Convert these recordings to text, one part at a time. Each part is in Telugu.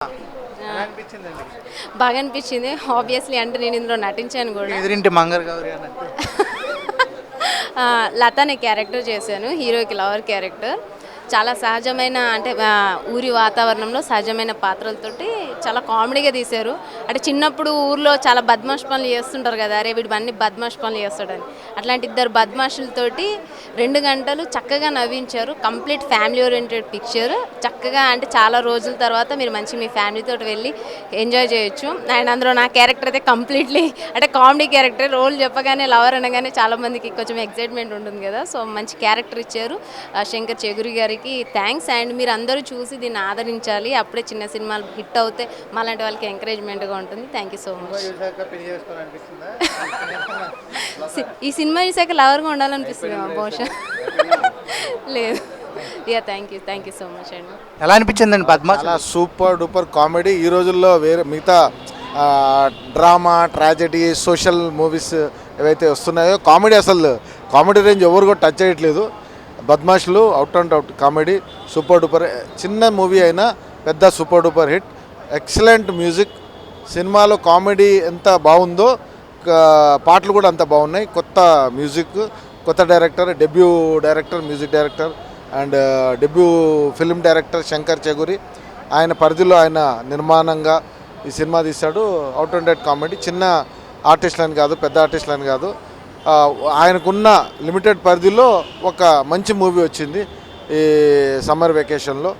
ఎలా అనిపించిందండి? బాగా అనిపించింది. ఆబ్వియస్లీ అంటే నేను ఇందులో నటించాను కూడా. ఎదురింటి మంగళ గౌరి అన్నట్టు. లతానే క్యారెక్టర్ చేశాను, హీరోకి లవర్ క్యారెక్టర్. చాలా సహజమైన అంటే ఊరి వాతావరణంలో సహజమైన పాత్రలతోటి చాలా కామెడీగా తీశారు. అంటే చిన్నప్పుడు ఊర్లో చాలా బద్మాష్ పనులు చేస్తుంటారు కదా, అరే వీడు అన్ని బద్మాష్ పనులు చేస్తాడని. అట్లాంటి ఇద్దరు బద్మాషులతోటి 2 గంటలు చక్కగా నవ్వించారు. Complete family oriented picture. చక్కగా అంటే చాలా రోజుల తర్వాత మీరు మంచి మీ ఫ్యామిలీతో వెళ్ళి ఎంజాయ్ చేయొచ్చు. అండ్ అందులో నా క్యారెక్టర్ అయితే కంప్లీట్లీ అంటే కామెడీ క్యారెక్టర్. రోల్ చెప్పగానే లవర్ అనగానే చాలామందికి కొంచెం ఎక్సైట్మెంట్ ఉంటుంది కదా, సో మంచి క్యారెక్టర్ ఇచ్చారు. శంకర్ చెగురి గారికి థ్యాంక్స్. అండ్ మీరు అందరూ చూసి దీన్ని ఆదరించాలి. అప్పుడే చిన్న సినిమాలు హిట్ అవుతే మాలాంటి వాళ్ళకి ఎంకరేజ్మెంట్గా ఉంటుంది. Thank you so much. ఈ సినిమా చూసాక లవర్గా ఉండాలనిపిస్తుంది బహుశా. లేదు. Yeah thank you so much అండి. ఎలా అనిపించిందండి పద్మ? చాలా సూపర్ డూపర్ కామెడీ. ఈ రోజుల్లో వేరే మిగతా డ్రామా, ట్రాజెడీ, సోషల్ మూవీస్ ఏవైతే వస్తున్నాయో కామెడీ రేంజ్ ఎవరు కూడా టచ్ చేయట్లేదు. బద్మాషులు out and out comedy, super duper. చిన్న మూవీ అయినా పెద్ద super duper hit. Excellent music. సినిమాలో కామెడీ ఎంత బాగుందో పాటలు కూడా అంత బాగున్నాయి. కొత్త మ్యూజిక్, కొత్త director, debut director, music director and debut film director Shankar Cheguri. ఆయన పరిధిలో ఆయన నిర్మాణంగా ఈ సినిమా తీశాడు. Out and out comedy. చిన్న ఆర్టిస్టులని కాదు, పెద్ద ఆర్టిస్టులని కాదు, ఆయనకున్న లిమిటెడ్ పరిధిలో ఒక మంచి మూవీ వచ్చింది ఈ సమ్మర్ వెకేషన్లో.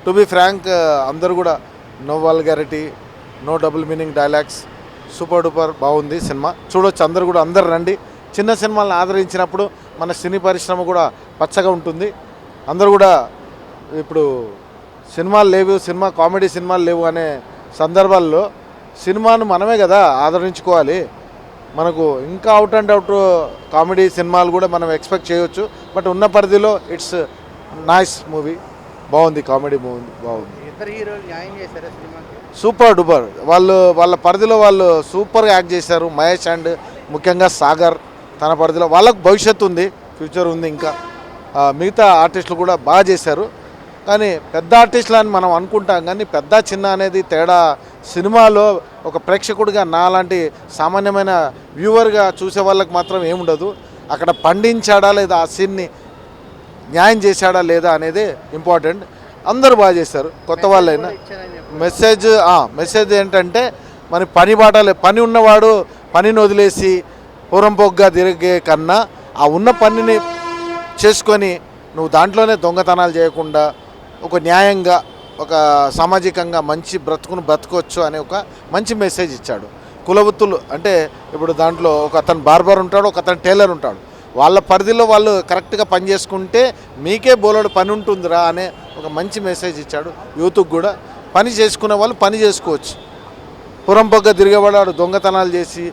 టు బి ఫ్రాంక్, అందరూ కూడా no vulgarity, no double meaning dialogues, super duper బాగుంది సినిమా. చూడొచ్చు అందరూ కూడా. అందరు రండి. చిన్న సినిమాలను ఆదరించినప్పుడు మన సినీ పరిశ్రమ కూడా పచ్చగా ఉంటుంది. అందరూ కూడా ఇప్పుడు సినిమాలు లేవు, కామెడీ సినిమాలు లేవు అనే సందర్భాల్లో సినిమాను మనమే కదా ఆదరించుకోవాలి. మనకు ఇంకా అవుట్ అండ్ అవుట్ కామెడీ సినిమాలు కూడా మనం ఎక్స్పెక్ట్ చేయొచ్చు. బట్ ఉన్న పరిధిలో ఇట్స్ నైస్ మూవీ. బాగుంది, కామెడీ మూవీ బాగుంది. ఇద్దరు హీరోలు న్యాయం చేశారా సినిమాకి? Super duper. వాళ్ళ పరిధిలో వాళ్ళు సూపర్గా యాక్ట్ చేశారు. మహేష్ అండ్ ముఖ్యంగా సాగర్ తన పరిధిలో. వాళ్ళకు భవిష్యత్తు ఉంది, ఫ్యూచర్ ఉంది. ఇంకా మిగతా ఆర్టిస్టులు కూడా బాగా చేశారు. కానీ పెద్ద ఆర్టిస్టులు అని మనం అనుకుంటాం, కానీ పెద్ద చిన్న అనేది తేడా సినిమాలో ఒక ప్రేక్షకుడిగా నాలాంటి సామాన్యమైన వ్యూవర్గా చూసే వాళ్ళకి మాత్రం ఏముండదు. అక్కడ పండించాడా లేదా, ఆ సీన్ని న్యాయం చేశాడా లేదా అనేది ఇంపార్టెంట్. అందరూ బాగా చేశారు, కొత్త వాళ్ళైనా. మెసేజ్ ఏంటంటే, మన పని ఉన్నవాడు పనిని వదిలేసి పూరంపోగ్గా తిరిగే కన్నా ఆ ఉన్న పనిని చేసుకొని నువ్వు దాంట్లోనే దొంగతనాలు చేయకుండా ఒక న్యాయంగా, ఒక సామాజికంగా మంచి బ్రతకొచ్చు అనే ఒక మంచి మెసేజ్ ఇచ్చాడు. కులవృత్తులు అంటే ఇప్పుడు దాంట్లో ఒక అతను బార్బర్ ఉంటాడు, ఒక అతను టైలర్ ఉంటాడు. వాళ్ళ పరిధిలో వాళ్ళు కరెక్ట్గా పని చేసుకుంటే మీకే బోలెడు పని ఉంటుందిరా అనే ఒక మంచి మెసేజ్ ఇచ్చాడు. యూత్కి కూడా పని చేసుకునే వాళ్ళు పని చేసుకోవచ్చు. పురంపొగ్గ తిరిగేవాడు దొంగతనాలు చేసి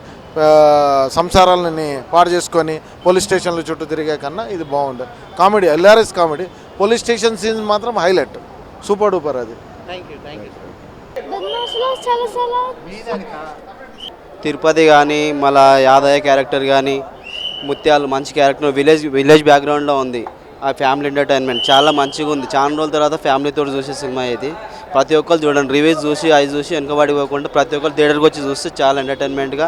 సంసారాలని పాడు చేసుకొని పోలీస్ స్టేషన్ల చుట్టూ తిరిగే కన్నా ఇది బాగుంది. Comedy, LRS comedy. Police station scene మాత్రం హైలైట్, సూపర్ డూపర్ అది. తిరుపతి కానీ మళ్ళా యాదయ్య క్యారెక్టర్ కానీ, ముత్యాలు మంచి క్యారెక్టర్, విలేజ్ బ్యాక్గ్రౌండ్లో ఉంది. ఆ ఫ్యామిలీ ఎంటర్టైన్మెంట్ చాలా మంచిగా ఉంది. చాలా రోజుల తర్వాత ఫ్యామిలీతో చూసే సినిమా ఇది. ప్రతి ఒక్కరు చూడండి, రివ్యూస్ చూసి అవి చూసి వెనకబడిపోకుండా ప్రతి ఒక్కరు థియేటర్కి వచ్చి చూస్తే చాలా ఎంటర్టైన్మెంట్గా.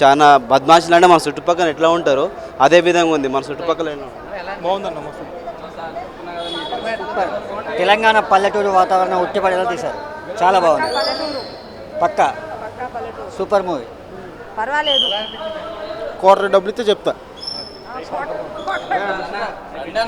చాలా బద్మాషులు అంటే మన చుట్టుపక్కల ఎట్లా ఉంటారో అదే విధంగా ఉంది. మన చుట్టుపక్కల బాగుందన్న. తెలంగాణ పల్లెటూరు వాతావరణం ఉట్టిపడేలా తీశారు. చాలా బాగుంది. పక్కా సూపర్ మూవీ. పర్వాలేదు. కోట్ల డబ్బులు ఇస్తే చెప్తా.